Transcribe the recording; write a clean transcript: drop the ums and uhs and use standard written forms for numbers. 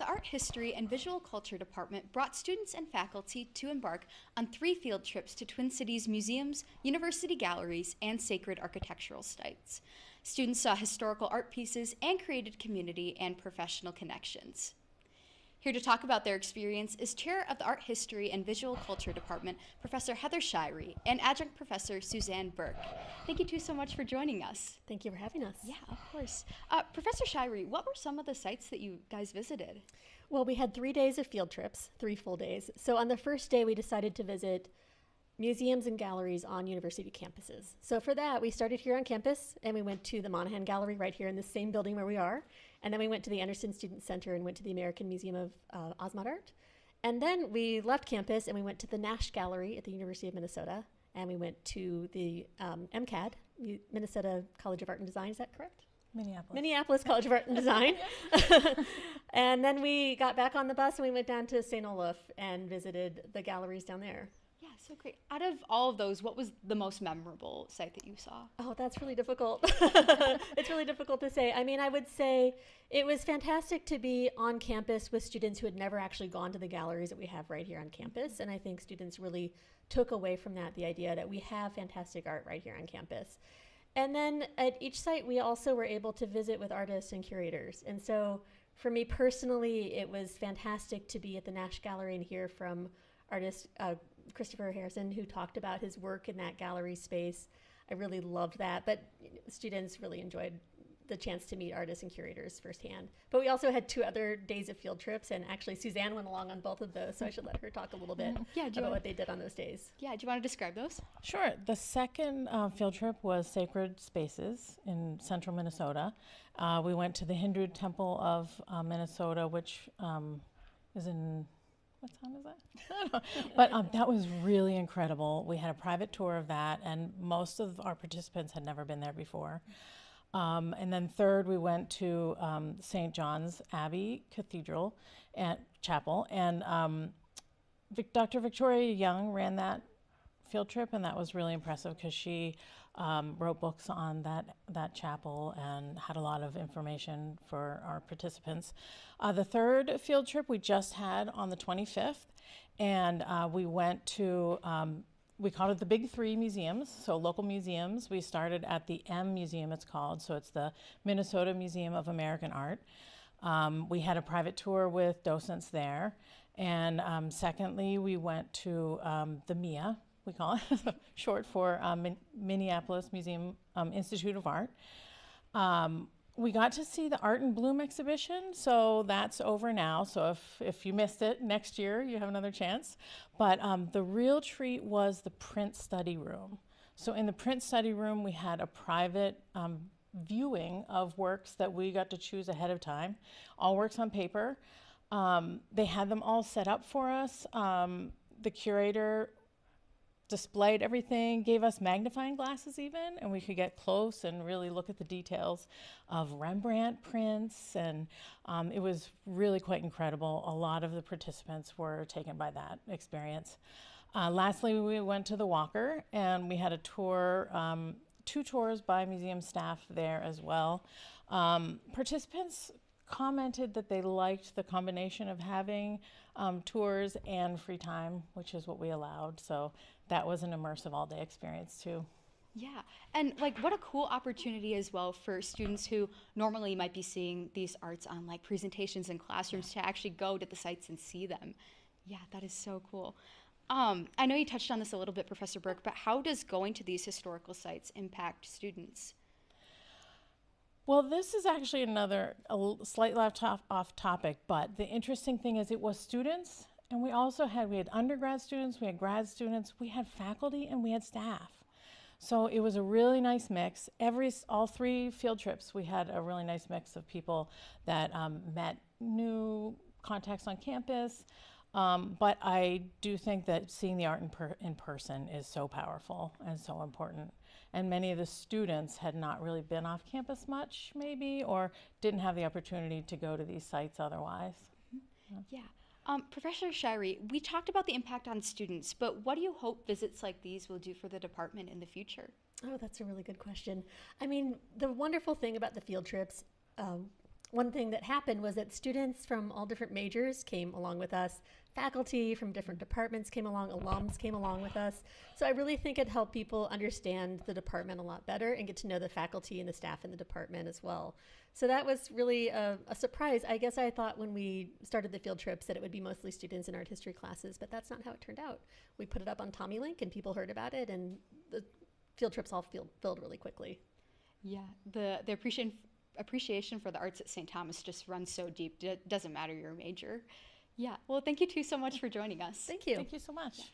the Art History and Visual Culture Department brought students and faculty to embark on 3 field trips to Twin Cities museums, university galleries, and sacred architectural sites. Students saw historical art pieces and created community and professional connections. Here to talk about their experience is Chair of the Art History and Visual Culture Department, Professor Heather Shirey, and Adjunct Professor Suzanne Burke. Thank you two so much for joining us. Thank you for having us. Yeah, of course. Professor Shirey, what were some of the sites that you guys visited? Well, we had 3 days of field trips, 3 full days. So on the first day, we decided to visit museums and galleries on university campuses. So for that, we started here on campus, and we went to the Monahan Gallery right here in the same building where we are. And then we went to the Anderson Student Center and went to the American Museum of Osmond Art. And then we left campus and we went to the Nash Gallery at the University of Minnesota. And we went to the MCAD, Minnesota College of Art and Design. Is that correct? Minneapolis College of Art and Design. And then we got back on the bus and we went down to St. Olaf and visited the galleries down there. Yeah, so great. Out of all of those, what was the most memorable site that you saw? Oh, that's really difficult. It's really difficult to say. I mean, I would say it was fantastic to be on campus with students who had never actually gone to the galleries that we have right here on campus. And I think students really took away from that the idea that we have fantastic art right here on campus. And then at each site, we also were able to visit with artists and curators. And so for me personally, it was fantastic to be at the Nash Gallery and hear from artist Christopher Harrison, who talked about his work in that gallery space. I really loved that, but students really enjoyed the chance to meet artists and curators firsthand. But we also had 2 other days of field trips, and actually Suzanne went along on both of those, so I should let her talk a little bit about what they did on those days. Yeah, do you want to describe those? Sure. The second field trip was Sacred Spaces in central Minnesota. We went to the Hindu Temple of Minnesota, which is in, what town is that? I don't know. But that was really incredible. We had a private tour of that, and most of our participants had never been there before. And then third, we went to St. John's Abbey Cathedral and Chapel, and Dr. Victoria Young ran that field trip, and that was really impressive because she wrote books on that chapel and had a lot of information for our participants. The third field trip we just had on the 25th, and we went to we called it the Big 3 museums, so local museums. We started at the M Museum, it's called, so it's the Minnesota Museum of American Art. We had a private tour with docents there. And secondly, we went to the MIA, we call it, short for Minneapolis Museum Institute of Art. We got to see the Art in Bloom exhibition, so that's over now. So if you missed it, next year you have another chance. But the real treat was the print study room. So in the print study room, we had a private viewing of works that we got to choose ahead of time, all works on paper. They had them all set up for us. The curator displayed everything, gave us magnifying glasses even, and we could get close and really look at the details of Rembrandt prints, and it was really quite incredible. A lot of the participants were taken by that experience. Lastly, we went to the Walker, and we had a tour, 2 tours by museum staff there as well. Participants commented that they liked the combination of having tours and free time, which is what we allowed. So that was an immersive all-day experience too. Yeah, and like what a cool opportunity as well for students who normally might be seeing these arts on like presentations in classrooms to actually go to the sites and see them. Yeah, that is so cool. I know you touched on this a little bit, Professor Burke, but how does going to these historical sites impact students? Well, this is actually slightly off topic, but the interesting thing is it was students, and we had undergrad students, we had grad students, we had faculty, and we had staff. So it was a really nice mix. All 3 field trips, we had a really nice mix of people that met new contacts on campus. But I do think that seeing the art in person is so powerful and so important. And many of the students had not really been off campus much, maybe, or didn't have the opportunity to go to these sites otherwise. Yeah. Professor Shirey, we talked about the impact on students, but what do you hope visits like these will do for the department in the future? Oh, that's a really good question. I mean, the wonderful thing about the field trips one thing that happened was that students from all different majors came along with us. Faculty from different departments came along, alums came along with us. So I really think it helped people understand the department a lot better and get to know the faculty and the staff in the department as well. So that was really a surprise. I guess I thought when we started the field trips that it would be mostly students in art history classes, but that's not how it turned out. We put it up on TommyLink and people heard about it, and the field trips all filled really quickly. Yeah, the appreciation for the arts at St. Thomas just runs so deep. It doesn't matter your major. Yeah, well, thank you two so much for joining us. Thank you. Thank you so much. Yes.